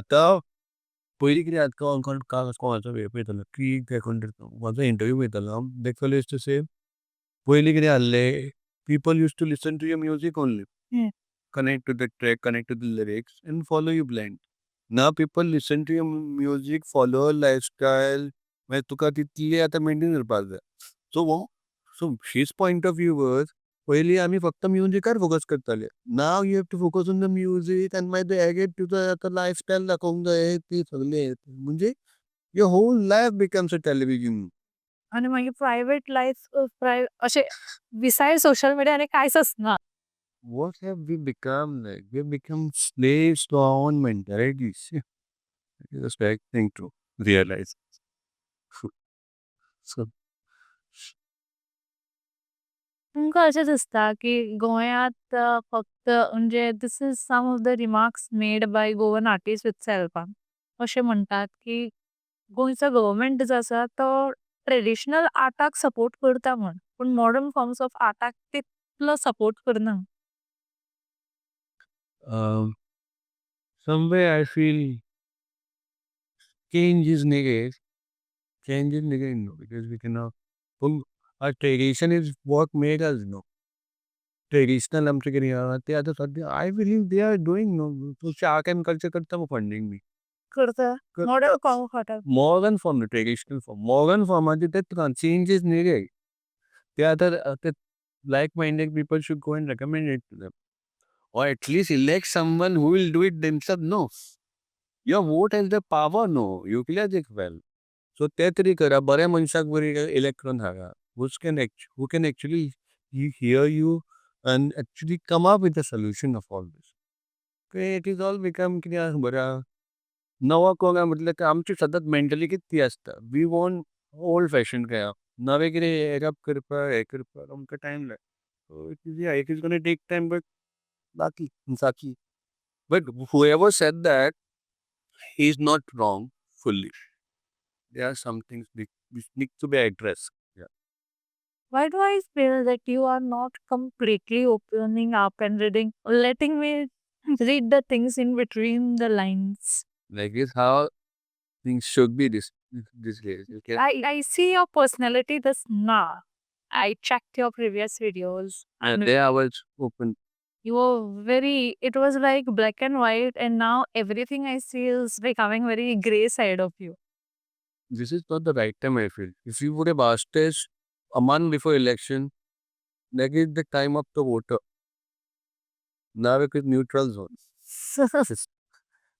आतां पयलीं कितें कोणाचो वेळ पळयतालो की म्हाजो इंटरव्यू पळयतालो हांव देखो यूज टू से पयलीं कितें आहलें people used to listen to your music only. Connect to the track, connect to the lyrics, and follow you blind. Now people listen to your music, follow your lifestyle. मागीर तुका तितली आतां maintain करपाक जाय. So his point of view was पयलीं आमी फक्त म्युजिकार focus करताले. Now you have to focus on the music and मागीर ते एगेट तुका आतां लायफस्टायल दाखोवंक जाय ती सगळें म्हणजे your whole life becomes a television. आणि मागीर प्रायव्हेट लाईफ असे विसाय सोशल मीडिया आणि कांयच असना. What have we become like? We have become slaves to our own mentalities. It is a sad thing to realize. So, तुमकां अशें दिसता की गोंयांत फक्त म्हणजे this is some of the remarks made by Goan artist with सेल्फान अशें म्हणटात की गोंयचो गव्हर्मेंट जो आसा तो ट्रेडिशनल आर्टाक सपोर्ट करता म्हण पूण मॉडर्न फॉर्म्स ऑफ आर्टाक तितलो सपोर्ट करना. somewhere I feel change is needed. Change is needed no, because we cannot. Our tradition is what made us no. Traditional आमचे कितें आहा ते आतां सद्या I believe they are doing no. तुमचे art and culture करता मग फंडिंग बी. करता मॉडर्न फॉर्म खाता. मॉडर्न फॉर्म ट्रेडिशनल फॉर्म मॉडर्न फॉर्माचे ते चेंजेस needed. ते आतां like-minded people should go and recommend it to them. Or at least elect someone who will do it themselves. No. Your vote has the power, no. Utilize it well. So ते तरी करा. बऱ्या मनशाक बरी elect करून हाडा. Who can actually hear you and actually come up with a solution of all this. Okay, it is all become कितें बऱ्या नवा कोणा म्हटलं की आमची सतत मेंटली किती असता. वी वॉन्ट ओल्ड फॅशन काय नवे कितें एरप करपाक हें करपाक आमकां टायम जाय. So it is going to take time, but Saki. But whoever said that, he is not wrong fully. There are some things which need to be addressed. Yeah. Why do I feel that you are not completely opening up and letting me read the things in between the lines? Like this how things should be this days. Okay. I see your personality this now. I checked your previous videos. And there I was open. You were it was like black and white, and now everything I see is becoming very gray side of you. This is not the right time, I feel. If you would have asked us a month before election, that is the time of the voter. Now it is neutral zone.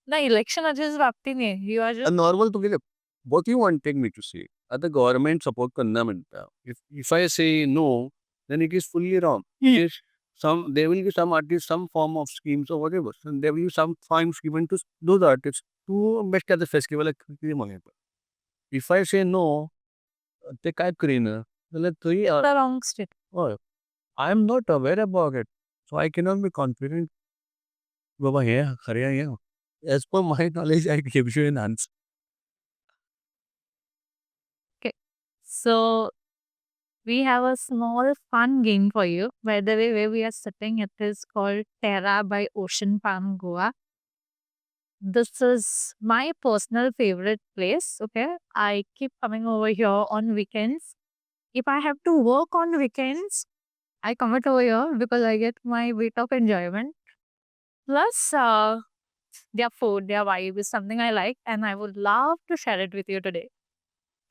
The election is happening. You are A just normal to get what you wanted me to say. The government support करना मिलता है. If I say no, then it is fully wrong. Yes, there will be some artists, some form of schemes or whatever. And there will be some fines given to those artists to best at the festival. If I say no, ते काय करीन? जाल्यार थंय the wrong state. हय. I am not aware about it. So I cannot be confident. बाबा हें खरें हें. As per my knowledge, I give you an answer. So we have a small fun game for you. By the way, where we are sitting, it is called Terra by Ocean Palm Goa. This is my personal favorite place. Okay, I keep coming over here on weekends. If I have to work on weekends, I come it over here because I get my bit of enjoyment. Plus, their food, their vibe is something I like, and I would love to share it with you today.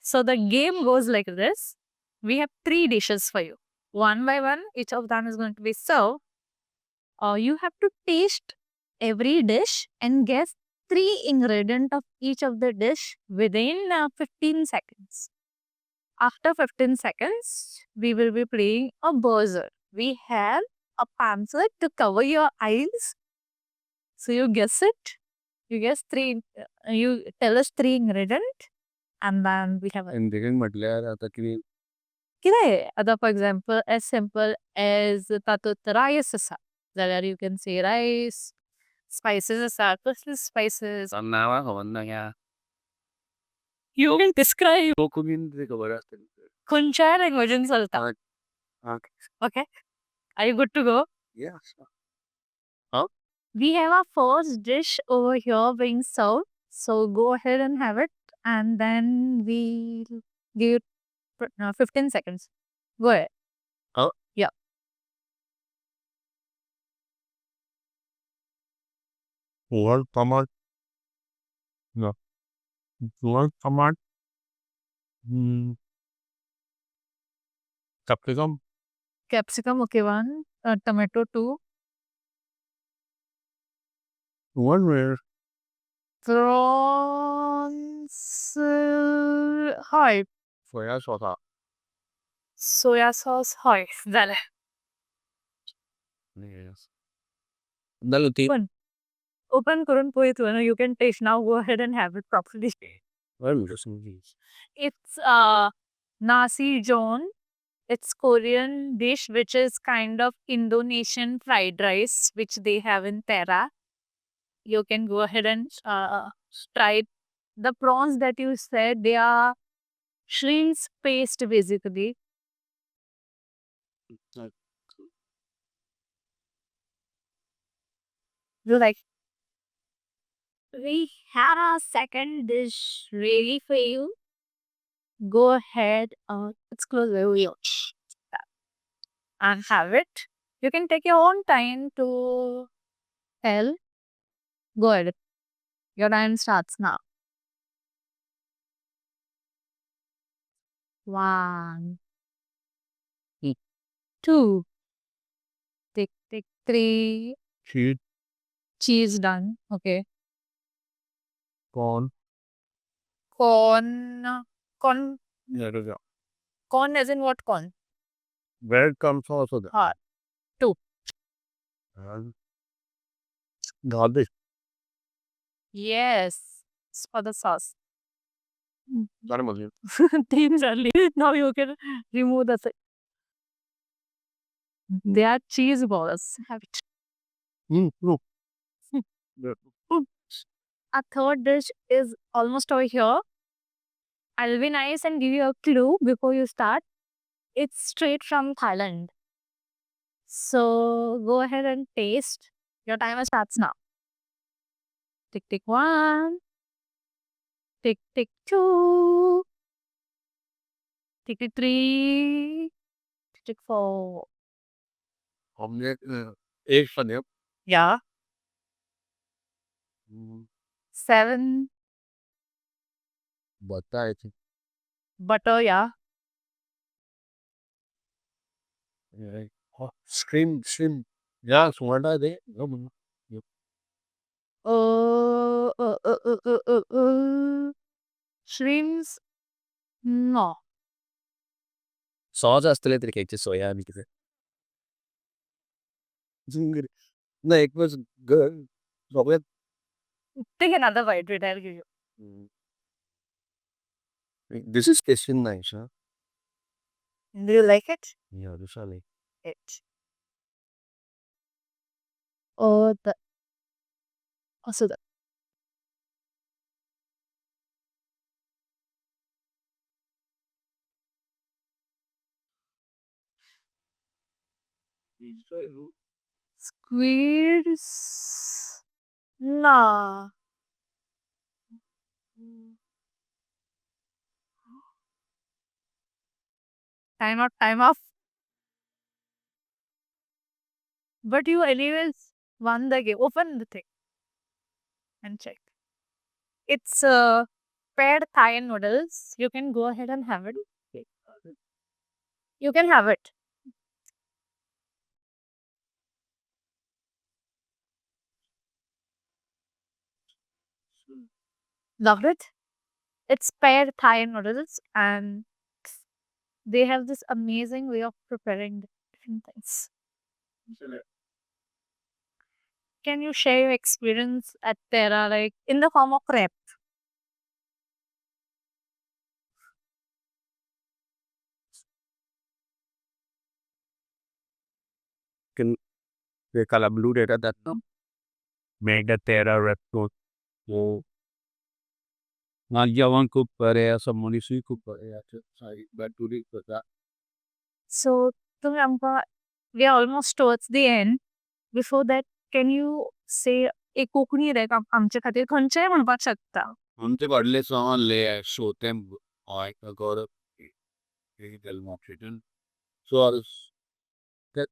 So the game goes like this. We have 3 dishes for you. One by one, each of them is going to be served. You have to taste every dish and guess 3 ingredients of each of the dish within 15 seconds. After 15 seconds, we will be playing a buzzer. We have a pamphlet to cover your eyes. So you guess it. You guess 3, you tell us 3 ingredients, and then we have a And देखील म्हटल्यार आता कितें कितें आतां for example as simple as तातूंत rice आसा जाल्यार you can say rice, spices आसा कसले spices. नांवां खबर ना ह्या. You can describe कोंकणीन ते खबर आसतली. खंयच्याय लँग्वेजीन चलता. हां. Okay? Are you good to go? Yeah. We have our first dish over here being served. So go ahead and have it, and then we'll give you 15 seconds. Go ahead. Huh? Yeah. World tomat. No. World tomat. Capsicum. Capsicum, okay, 1. Tomato, 2. One where Prawns, hoi. soya sauce. Soya sauce, hoi. झालं. Yes. Dalo ती. Open करून पोहेतो ना. You can taste now. Go ahead and have it properly. Well, just in case. It's nasi jon. It's Korean dish which is kind of Indonesian fried rice which they have in Tera. You can go ahead and try it. The prawns that you said, they are shrimps paste basically. You like? We have a second dish ready for you. Go ahead, let's close the wheel and have it. You can take your own time to tell. Go ahead. Your time starts now. 1, 2. Tick, tick, 3. Cheese, Cheese done. Okay. corn. Corn. Corn. Yeah, yeah. Corn as in what corn? Bread comes also there. Hard. 2. And garlic. Yes. It's for the sauce. That must be. 3 only. Now you can remove the. They are cheese balls. Have it. No. Yeah. Our third dish is almost over here. I'll be nice and give you a clue before you start. It's straight from Thailand. So go ahead and taste. Your timer starts now. Tick tick 1. Tick tick 2. Tick tick 3. Tick tick 4. Omelette, egg paneer. Yeah. 7. Butter, I think. Butter, yeah. Yeah. Shrimp. Yeah, so what are they? Shrimps? No. Sauce असतले तरी खायचे सोया आम्ही तिथे. नाही एक was good. सगळ्यात Take another bite. Wait, I'll give you. This is tasting nice, huh? Do you like it? Yeah, this I like. It. Oh, the. Also, the. Squids? Nah. Time out, time off. But you anyways won the game. Open the thing and check. It's paired Thai noodles. You can go ahead and have it. You can have it. Loved it. It's paired Thai noodles and they have this amazing way of preparing different things. Can you share your experience at Terra, like in the form of crepe? They collaborated at that time. Made the Terra restaurant. So, Nagyawan cook pare, some Monisi cook pare. But to reach that. So, तुम्ही आमका we are almost towards the end. Before that, can you say एक Konkani rake आमच्या खातीर खंयचेय म्हणपाक शकता? आमचे व्हडले सण ले सोते हय गौरव demonstration. So that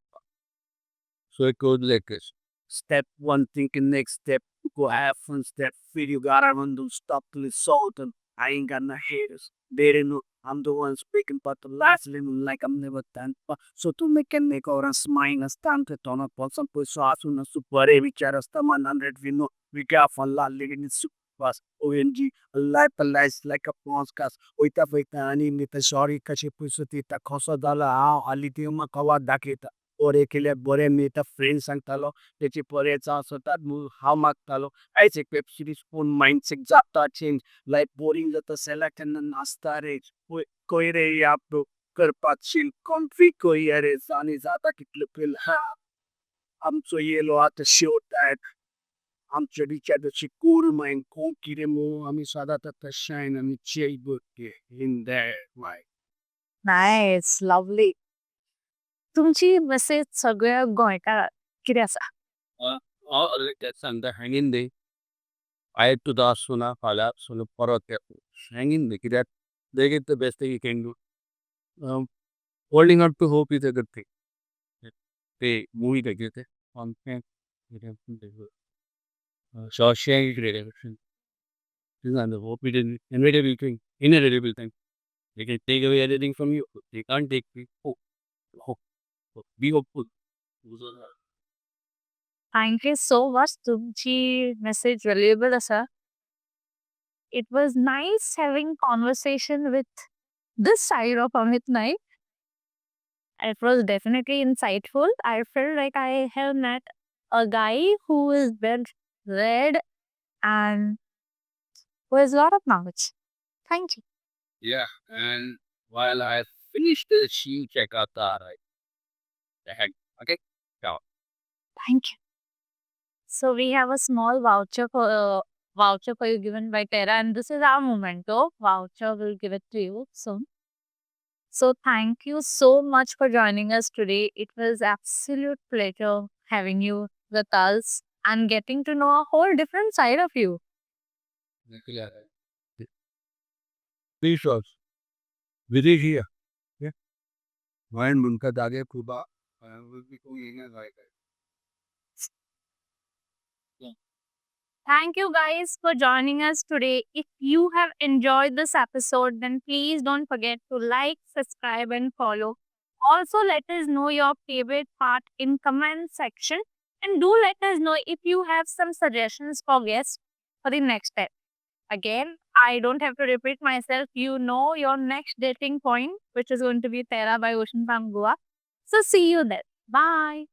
so it goes like this. Step one, thinking next step, go have fun. Step three, you gotta run to stop till it's sold. And I ain't got no haters. They didn't know I'm the one speaking, but the last living like I'm never done. So to make or a smile, a stand to turn up on some push as soon as super heavy charasta 100 we know we got fun la living in super fast. ONG, a life like a podcast. Oita ani nita sorry kashi pusutita kosa dala alitiuma kawa dakita. Ore केल्या बरे मी त्या friend सांगतालो त्याची बरेचा असतात हांव मागतालो आयज एक web series पूण माइंडसेट जाता चेंज लायफ बोरिंग जाता सेला केन्ना नाचता रे कोय रे या करपाक शील कॉन्फी कोय रे आनी जाता कितले पील आमचो येलो आतां शेवटात आमच्या रिचार्जाची कूर माइन कोण कितें मो आमी सदां ताका शायन आमी चेय बघते in that my Nice, lovely. तुमची मेसेज सगळ्या गोंयकारांक कितें आसा? that's and the hanging day. I had to the sooner, collapse, so for hanging the that they get the best thing you can do. Holding on to hope is a good thing. They movie they get it on Shawshank Redemption. This is the hope it is inevitable thing, inevitable thing. They can take away everything from you. They can't take hope. Be hopeful. Thank you so much. तुमची message valuable असा. It was nice having conversation with this side of Amit Naik. It was definitely insightful. I felt like I have met a guy who is well read and who has a lot of knowledge. Thank you. Yeah, and while I finish this, you check out the head. Okay? Ciao. Thank you. So we have a small voucher for you given by Terra, and this is our memento voucher. We'll give it to you soon. So thank you so much for joining us today. It was absolute pleasure having you with us and getting to know a whole different side of you. Please, Vidish here. Yeah. Mind Munka Dage Kuba. Will be going in like that. Thank you guys for joining us today. If you have enjoyed this episode, then please don't forget to like, subscribe, and follow. Also, let us know your favorite part in comment section, and do let us know if you have some suggestions for guests for the next step. Again, I don't have to repeat myself. You know your next dating point, which is going to be Terra by Ocean Palm Goa. So see you there. Bye.